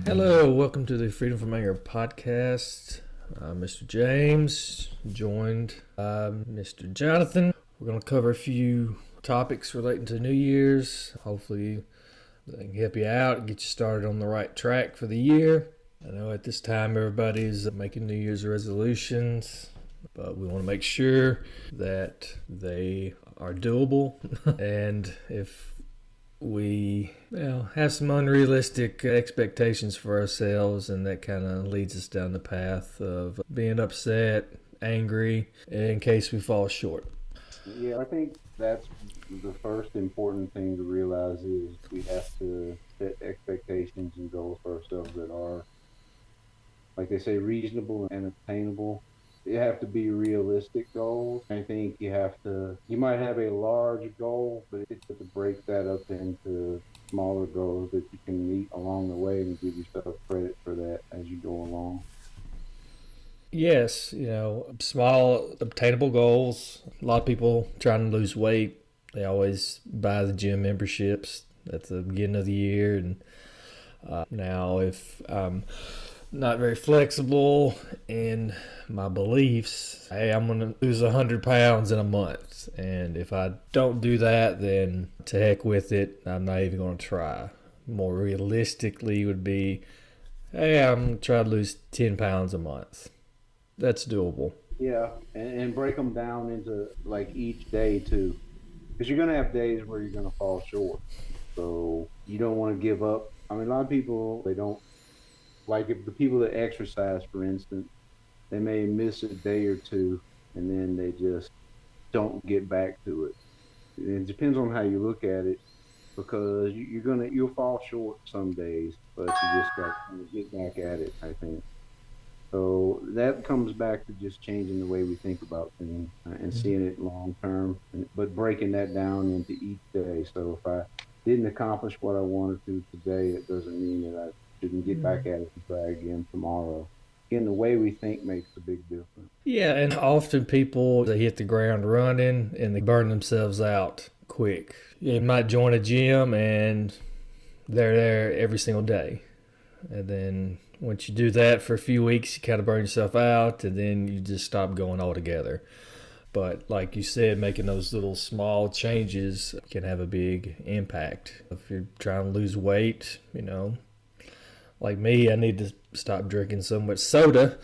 Hello, welcome to the Freedom from Anger podcast. Mr. James, joined by Mr. Jonathan. We're going to cover a few topics relating to New Year's. Hopefully, they can help you out and get you started on the right track for the year. I know at this time everybody's making New Year's resolutions, but we want to make sure that they are doable. And if we have some unrealistic expectations for ourselves, and that kind of leads us down the path of being upset, angry, in case we fall short. Yeah, I think that's the first important thing to realize is we have to set expectations and goals for ourselves that are, like they say, reasonable and attainable. They have to be realistic goals. I think you might have a large goal, but it's to break that up into smaller goals that you can meet along the way and give yourself credit for that as you go along. Yes, small obtainable goals. A lot of people trying to lose weight, they always buy the gym memberships at the beginning of the year. And now if not very flexible in my beliefs, hey, I'm going to lose 100 pounds in a month. And if I don't do that, then to heck with it. I'm not even going to try. More realistically would be, hey, I'm going to try to lose 10 pounds a month. That's doable. Yeah, and break them down into like each day too. Because you're going to have days where you're going to fall short. So you don't want to give up. I mean, a lot of people, they don't. Like if the people that exercise, for instance, they may miss a day or two and then they just don't get back to it. It depends on how you look at it, because you'll fall short some days, but you just got to get back at it, I think. So that comes back to just changing the way we think about things and seeing it long term, but breaking that down into each day. So if I didn't accomplish what I wanted to today, it doesn't mean that I shouldn't get back at it and try again tomorrow. Again, the way we think makes a big difference. Yeah, and often people, they hit the ground running and they burn themselves out quick. You might join a gym and they're there every single day. And then once you do that for a few weeks, you kind of burn yourself out, and then you just stop going altogether. But like you said, making those little small changes can have a big impact. If you're trying to lose weight, like me, I need to stop drinking so much soda.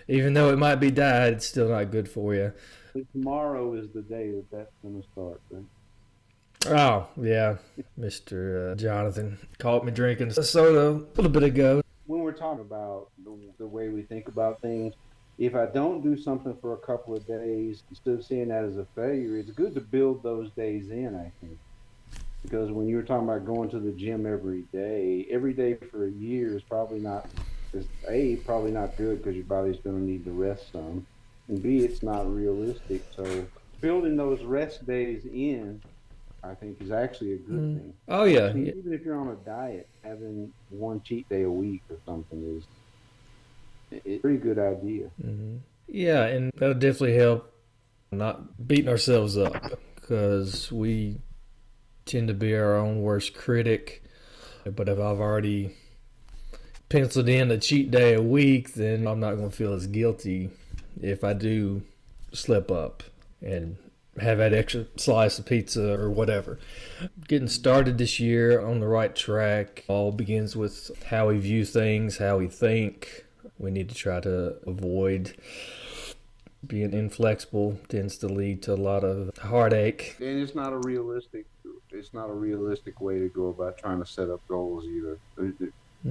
Even though it might be diet, it's still not good for you. But tomorrow is the day that's going to start, right? Oh, yeah. Mr. Jonathan caught me drinking soda a little bit ago. When we're talking about the way we think about things, if I don't do something for a couple of days, instead of seeing that as a failure, it's good to build those days in, I think. Because when you were talking about going to the gym every day for a year is probably not, probably not good, because your body's going to need to rest some. And B, it's not realistic. So building those rest days in, I think, is actually a good thing. Oh, yeah. I mean, even if you're on a diet, having one cheat day a week or something is a pretty good idea. Mm-hmm. Yeah, and that'll definitely help not beating ourselves up, because we tend to be our own worst critic. But if I've already penciled in a cheat day a week, then I'm not going to feel as guilty if I do slip up and have that extra slice of pizza or whatever. Getting started this year on the right track all begins with how we view things, how we think. We need to try to avoid being inflexible. Tends to lead to a lot of heartache. And it's not a realistic way to go about trying to set up goals either.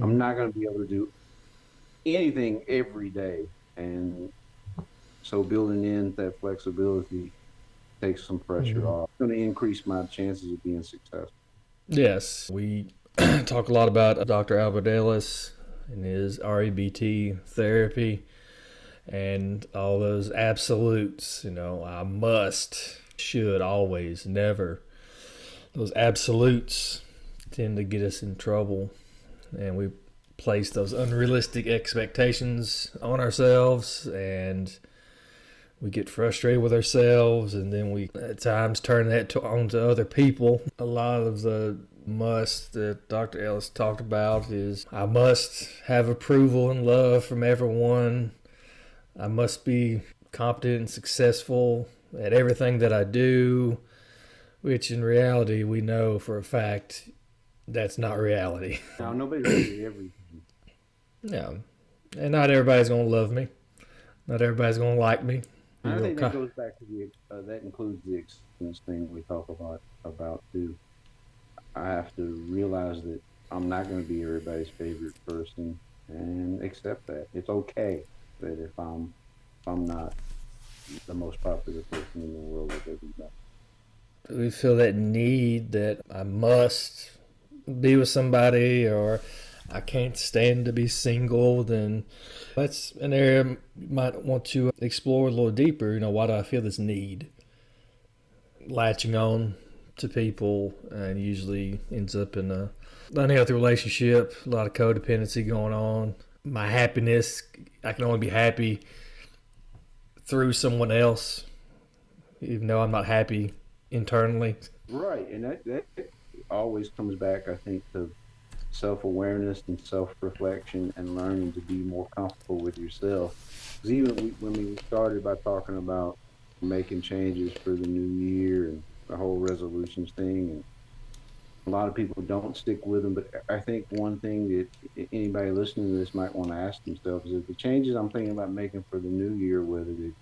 I'm not going to be able to do anything every day, and so building in that flexibility takes some pressure off. It's going to increase my chances of being successful. Yes, we talk a lot about Dr. Albert Ellis and his REBT therapy and all those absolutes. I must, should, always, never. Those absolutes tend to get us in trouble, and we place those unrealistic expectations on ourselves, and we get frustrated with ourselves, and then we at times turn that onto other people. A lot of the must that Dr. Ellis talked about is I must have approval and love from everyone. I must be competent and successful at everything that I do, which in reality we know for a fact that's not reality. Now, nobody's going to do everything. Yeah. And not everybody's going to love me. Not everybody's going to like me. I think that goes back to that includes the acceptance thing we talk about too. I have to realize that I'm not going to be everybody's favorite person and accept that. It's okay that if I'm not the most popular person in the world with everybody. We feel that need that I must be with somebody or I can't stand to be single, then that's an area you might want to explore a little deeper. Why do I feel this need? Latching on to people and usually ends up in a unhealthy relationship, a lot of codependency going on. My happiness, I can only be happy through someone else, even though I'm not happy internally. Right, and that always comes back, I think, to self-awareness and self-reflection and learning to be more comfortable with yourself. Because even when we started by talking about making changes for the new year and the whole resolutions thing, and a lot of people don't stick with them, but I think one thing that anybody listening to this might want to ask themselves is the changes I'm thinking about making for the new year, whether it's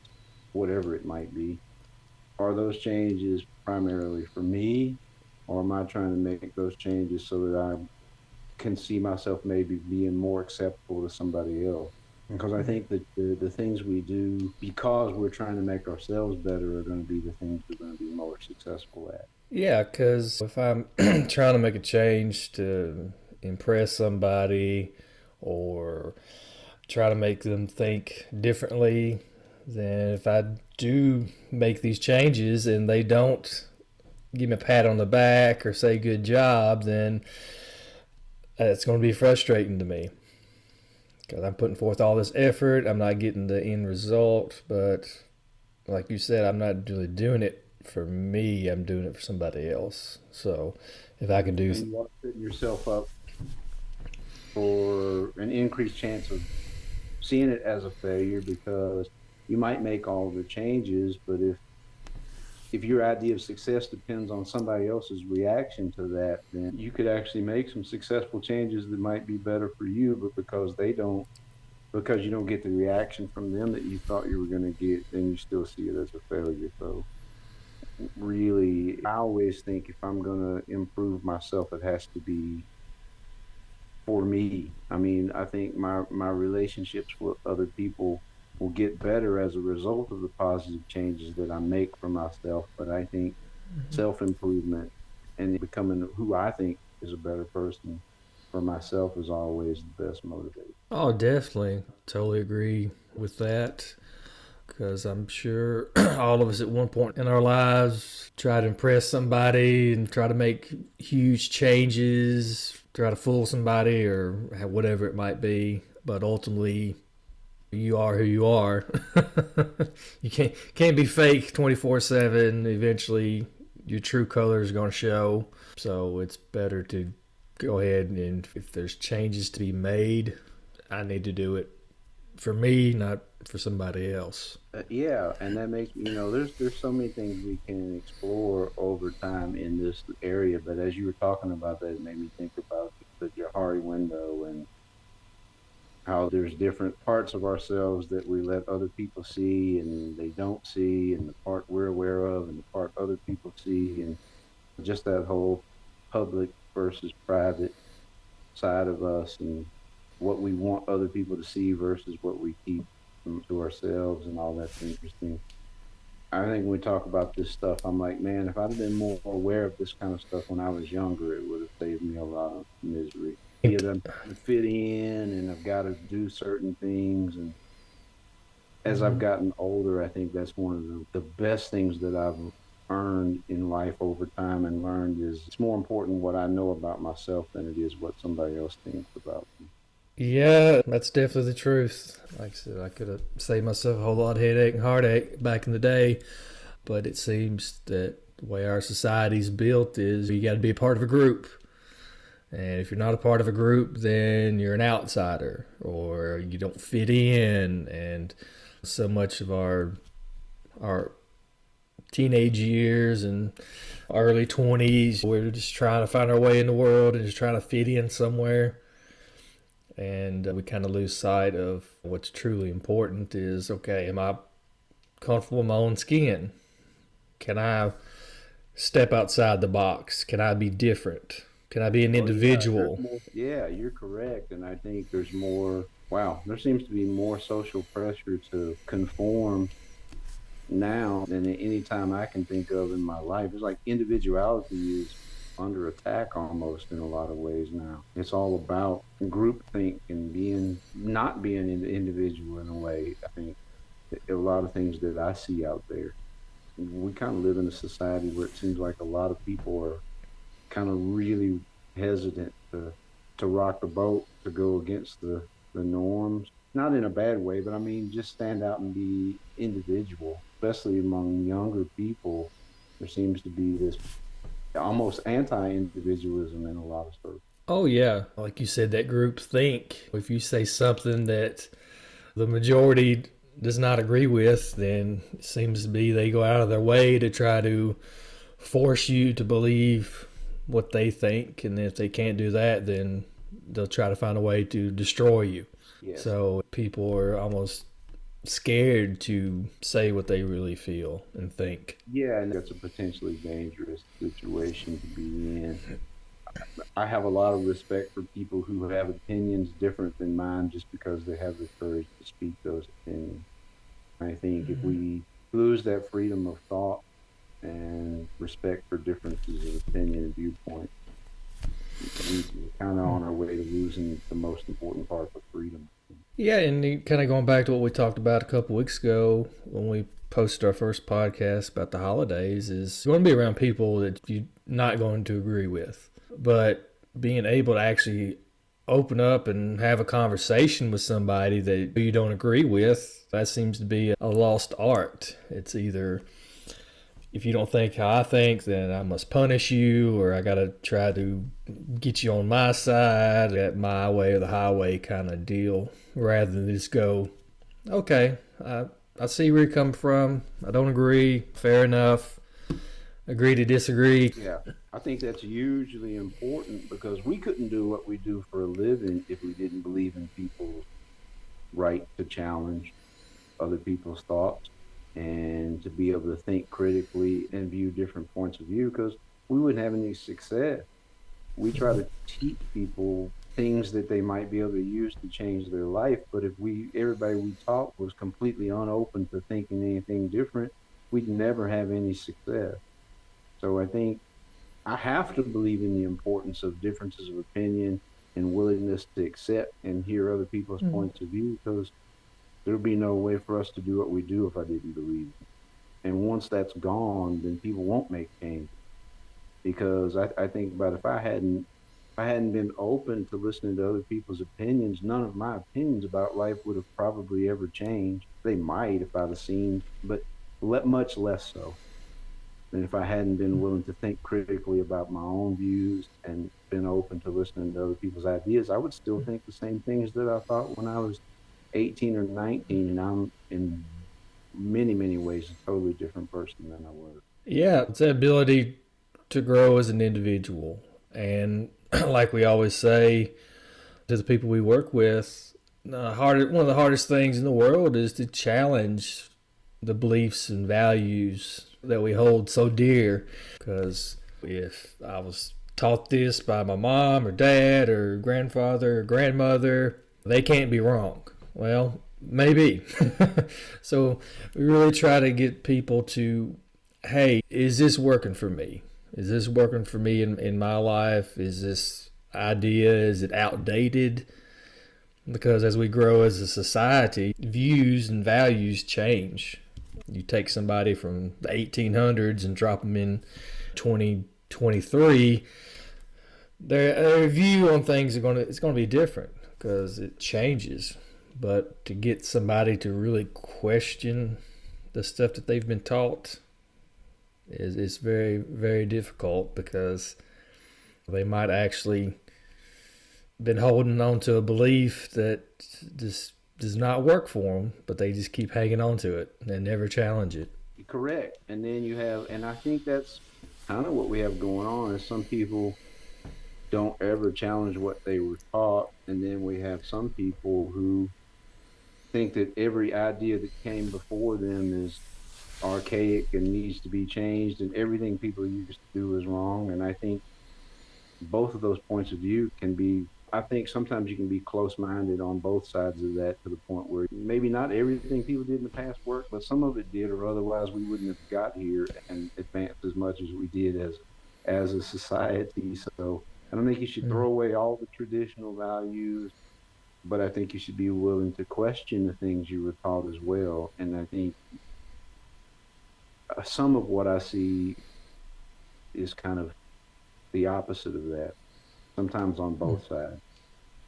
whatever it might be, are those changes primarily for me, or am I trying to make those changes so that I can see myself maybe being more acceptable to somebody else? Because I think that the things we do because we're trying to make ourselves better are going to be the things we're going to be more successful at. Yeah, because if I'm trying to make a change to impress somebody or try to make them think differently, then if I do make these changes and they don't give me a pat on the back or say good job, then it's going to be frustrating to me. Because I'm putting forth all this effort, I'm not getting the end result, but like you said, I'm not really doing it for me, I'm doing it for somebody else. So if I can do... And you are setting yourself up for an increased chance of seeing it as a failure, because you might make all the changes, but if your idea of success depends on somebody else's reaction to that, then you could actually make some successful changes that might be better for you, but because you don't get the reaction from them that you thought you were going to get, then you still see it as a failure. So really, I always think if I'm going to improve myself, it has to be for me. I mean, I think my relationships with other people will get better as a result of the positive changes that I make for myself. But I think self-improvement and becoming who I think is a better person for myself is always the best motivator. Oh, definitely. Totally agree with that. Because I'm sure all of us at one point in our lives try to impress somebody and try to make huge changes, try to fool somebody or whatever it might be. But ultimately, you are who you are. You can't be fake 24/7. Eventually, your true colors are going to show. So it's better to go ahead and if there's changes to be made, I need to do it for me, not for somebody else. Yeah, and that makes there's so many things we can explore over time in this area. But as you were talking about that, it made me think about the Johari window and how there's different parts of ourselves that we let other people see and they don't see, and the part we're aware of and the part other people see, and just that whole public versus private side of us and what we want other people to see versus what we keep to ourselves, and all that's interesting. I think when we talk about this stuff, I'm like, man, if I'd have been more aware of this kind of stuff when I was younger, it would have saved me a lot of misery. Because I'm trying to fit in and I've got to do certain things. And as I've gotten older, I think that's one of the best things that I've earned in life over time and learned is it's more important what I know about myself than it is what somebody else thinks about me. Yeah, that's definitely the truth. Like I said, I could have saved myself a whole lot of headache and heartache back in the day, but it seems that the way our society's built is you got to be a part of a group. And if you're not a part of a group, then you're an outsider or you don't fit in. And so much of our teenage years and early 20s, we're just trying to find our way in the world and just trying to fit in somewhere. And we kind of lose sight of what's truly important is, okay, am I comfortable in my own skin? Can I step outside the box? Can I be different? Can I be an individual? Yeah, you're correct. And I think there's more, wow, there seems to be more social pressure to conform now than at any time I can think of in my life. It's like individuality is under attack almost in a lot of ways now. It's all about groupthink and not being an individual in a way. I think a lot of things that I see out there. We kind of live in a society where it seems like a lot of people are kind of really hesitant to rock the boat, to go against the norms. Not in a bad way, but I mean, just stand out and be individual, especially among younger people. There seems to be this almost anti-individualism in a lot of circles. Oh, yeah. Like you said, that group think. If you say something that the majority does not agree with, then it seems to be they go out of their way to try to force you to believe what they think. And if they can't do that, then they'll try to find a way to destroy you. Yes. So people are almost scared to say what they really feel and think. Yeah, and that's a potentially dangerous situation to be in. I have a lot of respect for people who have opinions different than mine just because they have the courage to speak those opinions. I think if we lose that freedom of thought and respect for differences of opinion and viewpoint, we're kind of on our way to losing the most important part of freedom. Yeah, and kind of going back to what we talked about a couple weeks ago when we posted our first podcast about the holidays, is you want to be around people that you're not going to agree with. But being able to actually open up and have a conversation with somebody that you don't agree with, that seems to be a lost art. It's either, if you don't think how I think, then I must punish you, or I got to try to get you on my side, that my way or the highway kind of deal, rather than just go, okay, I see where you're coming from. I don't agree. Fair enough. Agree to disagree. Yeah, I think that's hugely important because we couldn't do what we do for a living if we didn't believe in people's right to challenge other people's thoughts and to be able to think critically and view different points of view, because we wouldn't have any success. We try to teach people things that they might be able to use to change their life, but if everybody we taught was completely unopen to thinking anything different, we'd never have any success. So I think I have to believe in the importance of differences of opinion and willingness to accept and hear other people's points of view, because there'd be no way for us to do what we do if I didn't believe it. And once that's gone, then people won't make change. Because I think about if I hadn't been open to listening to other people's opinions, none of my opinions about life would have probably ever changed. They might if I'd have seen, but much less so than if I hadn't been willing to think critically about my own views and been open to listening to other people's ideas. I would still think the same things that I thought when I was 18 or 19, and I'm in many, many ways a totally different person than I was. Yeah, it's the ability to grow as an individual. And like we always say to the people we work with, one of the hardest things in the world is to challenge the beliefs and values that we hold so dear. Because if I was taught this by my mom or dad or grandfather or grandmother, they can't be wrong. Well, maybe. So we really try to get people to, hey, is this working for me? Is this working for me in my life? Is this idea, is it outdated? Because as we grow as a society, views and values change. You take somebody from the 1800s and drop them in 2023, their view on things it's going to be different because it changes. But to get somebody to really question the stuff that they've been taught is very, very difficult, because they might actually been holding on to a belief that just does not work for them, but they just keep hanging on to it and never challenge it. Correct. And then you have, and I think that's kind of what we have going on is some people don't ever challenge what they were taught. And then we have some people who think that every idea that came before them is archaic and needs to be changed, and everything people used to do is wrong. And I think both of those points of view can be, I think sometimes you can be close minded on both sides of that to the point where maybe not everything people did in the past worked, but some of it did, or otherwise we wouldn't have got here and advanced as much as we did as a society. So I don't think you should throw away all the traditional values, but I think you should be willing to question the things you were taught as well. And I think some of what I see is kind of the opposite of that, sometimes on both sides.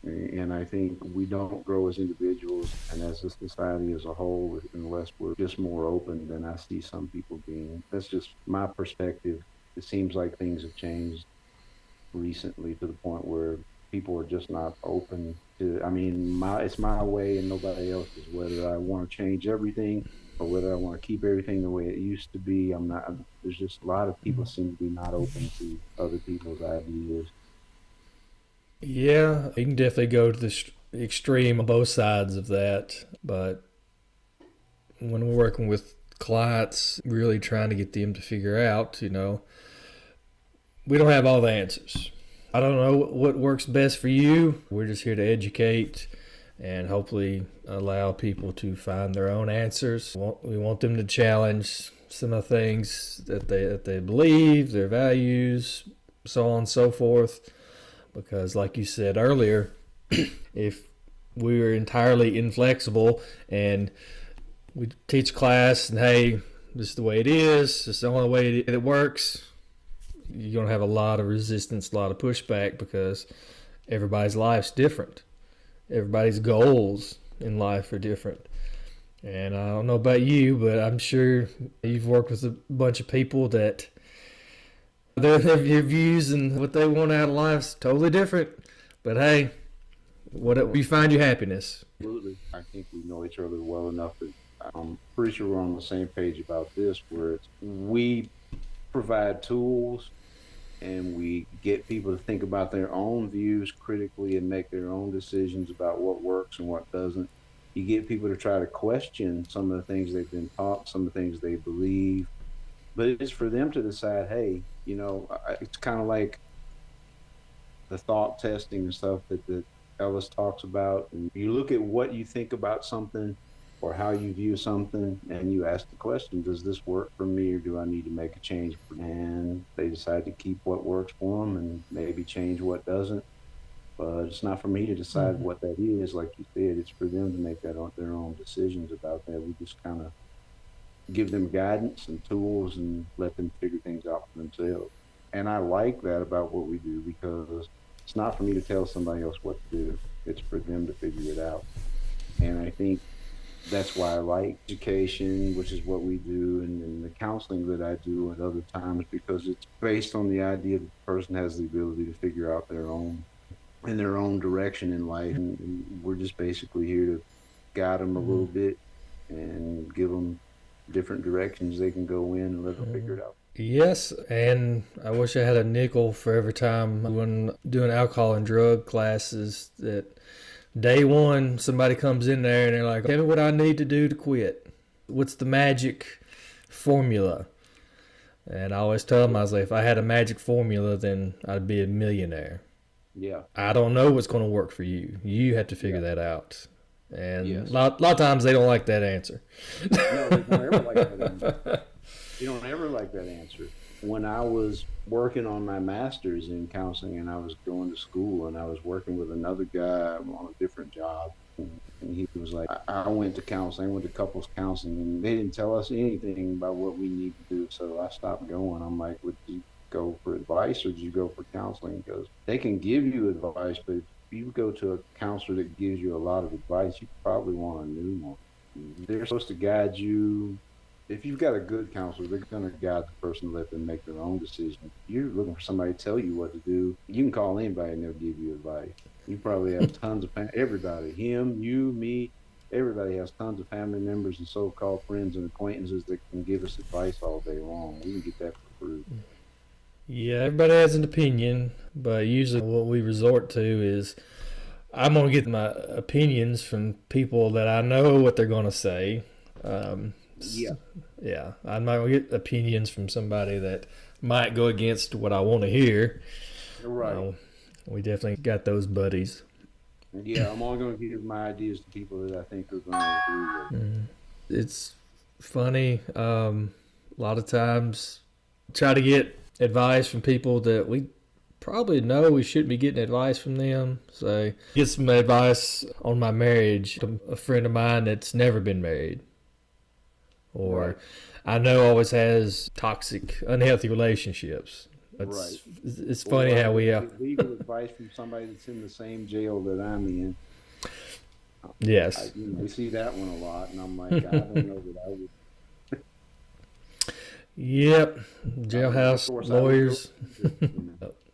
And I think we don't grow as individuals and as a society as a whole unless we're just more open than I see some people being. That's just my perspective. It seems like things have changed recently to the point where people are just not open to, I mean, it's my way and nobody else's, whether I want to change everything or whether I want to keep everything the way it used to be. I'm not, there's just a lot of people seem to be not open to other people's ideas. Yeah, you can definitely go to the extreme on both sides of that. But when we're working with clients, really trying to get them to figure out, we don't have all the answers. I don't know what works best for you. We're just here to educate and hopefully allow people to find their own answers. We want them to challenge some of the things that they believe, their values, so on and so forth. Because like you said earlier, if we were entirely inflexible and we teach class and, hey, this is the way it is, this is the only way it works, you're going to have a lot of resistance, a lot of pushback because everybody's life's different. Everybody's goals in life are different. And I don't know about you, but I'm sure you've worked with a bunch of people that their views and what they want out of life is totally different. But hey, what you find your happiness. Absolutely. I think we know each other well enough that I'm pretty sure we're on the same page about this, where we provide tools and we get people to think about their own views critically and make their own decisions about what works and what doesn't. You get people to try to question some of the things they've been taught, some of the things they believe, but it's for them to decide, hey, it's kind of like the thought testing and stuff that Ellis talks about. And you look at what you think about something or how you view something, and you ask the question, does this work for me or do I need to make a change? And they decide to keep what works for them and maybe change what doesn't. But it's not for me to decide what that is. Like you said, it's for them to make their own decisions about that. We just kind of give them guidance and tools and let them figure things out for themselves. And I like that about what we do because it's not for me to tell somebody else what to do. It's for them to figure it out. And I think that's why I like education, which is what we do, and the counseling that I do at other times, because it's based on the idea that the person has the ability to figure out their own direction in life. And we're just basically here to guide them a little bit and give them different directions they can go in and let them figure it out. Yes, and I wish I had a nickel for every time when doing alcohol and drug classes that day one somebody comes in there and they're like, tell me what I need to do to quit. What's the magic formula? And I always tell them, I was like, if I had a magic formula, then I'd be a millionaire. Yeah. I don't know what's going to work for you. You have to figure that out. And a lot of times they don't like that answer. No, they don't ever like that answer. You don't ever like that answer. When I was working on my master's in counseling and I was going to school and I was working with another guy on a different job, and he was like, I went to counseling, I went to couples counseling, and they didn't tell us anything about what we need to do. So I stopped going. I'm like, would you go for advice or did you go for counseling? Because they can give you advice, but if you go to a counselor that gives you a lot of advice, you probably want a new one. They're supposed to guide you. If you've got a good counselor, they're going to guide the person to let them make their own decision. If you're looking for somebody to tell you what to do, you can call anybody and they'll give you advice. You probably have tons of everybody, him, you, me, everybody has tons of family members and so-called friends and acquaintances that can give us advice all day long. We can get that for free. Yeah, everybody has an opinion, but usually what we resort to is I'm going to get my opinions from people that I know what they're going to say. Um, Yeah, yeah, I'm not going to get opinions from somebody that might go against what I want to hear. right. Uh, we definitely got those buddies. Yeah, I'm only going to give my ideas to people that I think are going to agree with. Mm. It's funny. A lot of times, try to get advice from people that we probably know we shouldn't be getting advice from them. So, get some advice on my marriage from a friend of mine that's never been married, or Right, I know always has toxic, unhealthy relationships. right. It's funny Or I how we get legal advice from somebody that's in the same jail that I'm in. yes. I see that one a lot, and I'm like, I don't know that I would. Yep, Of jailhouse course, I would go. lawyers.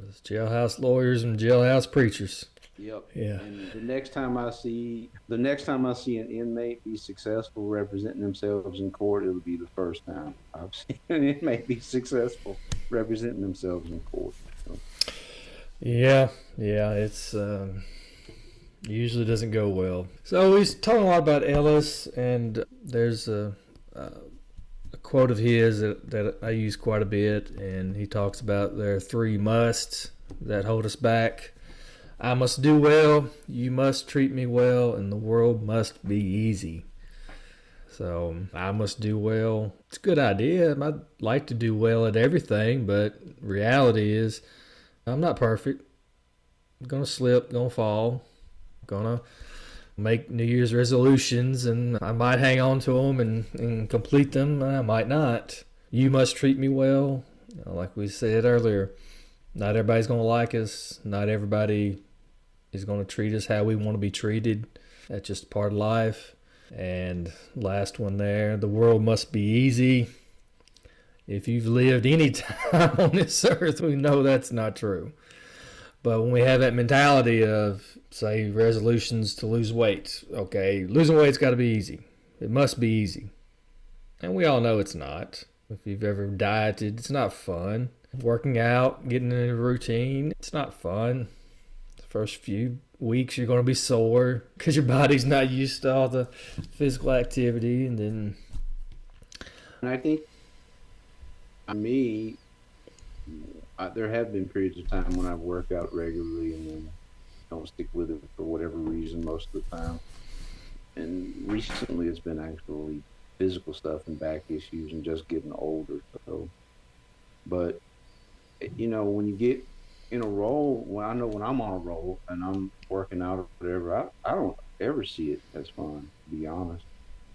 It's jailhouse lawyers and jailhouse preachers. Yep. Yeah. And the next time I see an inmate be successful representing themselves in court, it'll be the first time I've seen an inmate be successful representing themselves in court. So, Yeah, yeah, it's usually doesn't go well. So he's talking a lot about Ellis, and there's a quote of his that I use quite a bit, and he talks about there are three musts that hold us back. I must do well, you must treat me well, and the world must be easy. So I must do well. It's a good idea. I'd like to do well at everything, but reality is I'm not perfect. I'm gonna slip, gonna fall, gonna make New Year's resolutions, and I might hang on to them and complete them, and I might not. You must treat me well. Like we said earlier, not everybody's gonna like us. Not everybody is gonna treat us how we want to be treated. That's just part of life. And last one there, the world must be easy. If you've lived any time on this earth, we know that's not true. But when we have that mentality of, say, resolutions to lose weight, okay, losing weight's got to be easy. It must be easy. And we all know it's not. If you've ever dieted, it's not fun. Working out, getting in a routine, it's not fun. The first few weeks, you're going to be sore because your body's not used to all the physical activity. And then, and I think, for me, there have been periods of time when I've worked out regularly and then don't stick with it for whatever reason most of the time. And recently, it's been actually physical stuff and back issues and just getting older. So, but when you get in a role, when I know when I'm on a roll and I'm working out or whatever, I don't ever see it as fun, to be honest.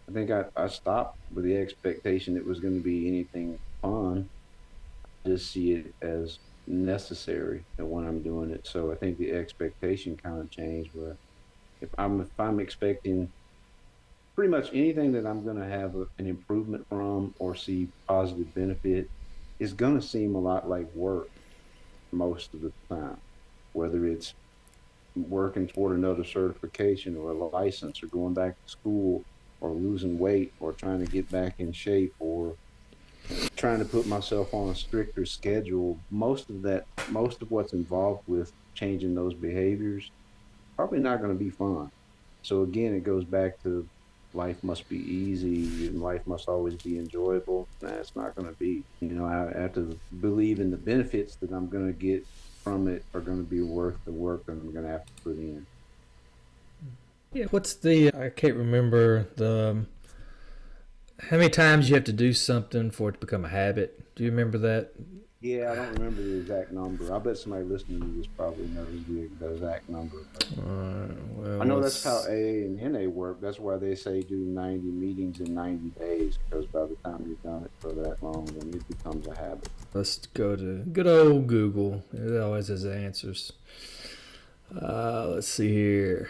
I think I stopped with the expectation it was going to be anything fun. I just see it as necessary when I'm doing it. So I think the expectation kind of changed where if I'm expecting pretty much anything that I'm going to have an improvement from or see positive benefit is going to seem a lot like work most of the time, whether it's working toward another certification or a license or going back to school or losing weight or trying to get back in shape or trying to put myself on a stricter schedule. Most of what's involved with changing those behaviors probably not going to be fun. So again, it goes back to life must be easy and life must always be enjoyable. Nah, it's not going to be. I have to believe in the benefits that I'm going to get from it are going to be worth the work that I'm going to have to put in. yeah, I can't remember how many times you have to do something for it to become a habit. Do you remember that? Yeah, I don't remember the exact number. I bet somebody listening to this probably knows the exact number. Well, I know that's how AA and NA work. That's why they say do 90 meetings in 90 days, because by the time you've done it for that long, then it becomes a habit. Let's go to good old Google. It always has answers. Let's see here.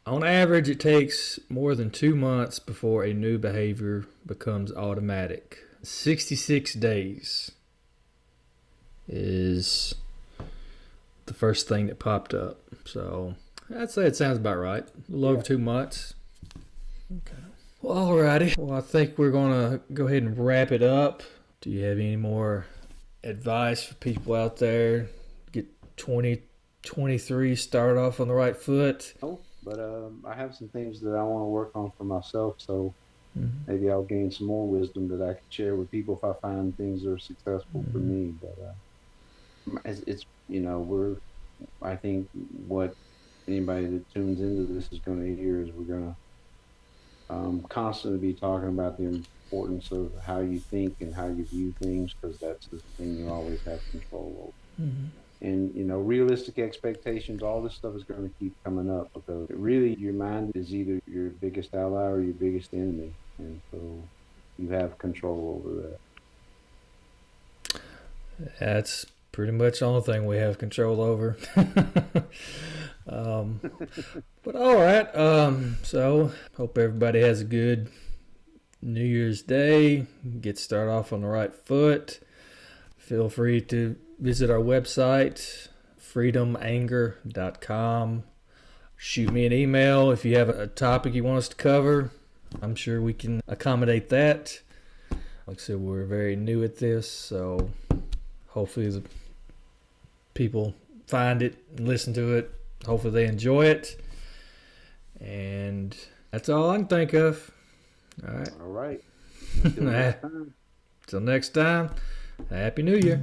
On average, it takes more than 2 months before a new behavior becomes automatic. 66 days is the first thing that popped up. So I'd say it sounds about right. A little over 2 months. Okay. Well, alrighty. Well, I think we're going to go ahead and wrap it up. Do you have any more advice for people out there? Get 2023 started off on the right foot? No, but I have some things that I want to work on for myself, so maybe I'll gain some more wisdom that I can share with people if I find things that are successful for me. But it's I think what anybody that tunes into this is going to hear is we're going to constantly be talking about the importance of how you think and how you view things, because that's the thing you always have control over. And realistic expectations, all this stuff is going to keep coming up, because really your mind is either your biggest ally or your biggest enemy, and so you have control over that. That's pretty much the only thing we have control over. But all right, so hope everybody has a good New Year's Day. Get started off on the right foot. Feel free to visit our website, freedomanger.com. Shoot me an email if you have a topic you want us to cover. I'm sure we can accommodate that. Like I said, we're very new at this, so hopefully the people find it and listen to it. Hopefully they enjoy it. And that's all I can think of. All right. All right. Until next time. Till next time, Happy New Year.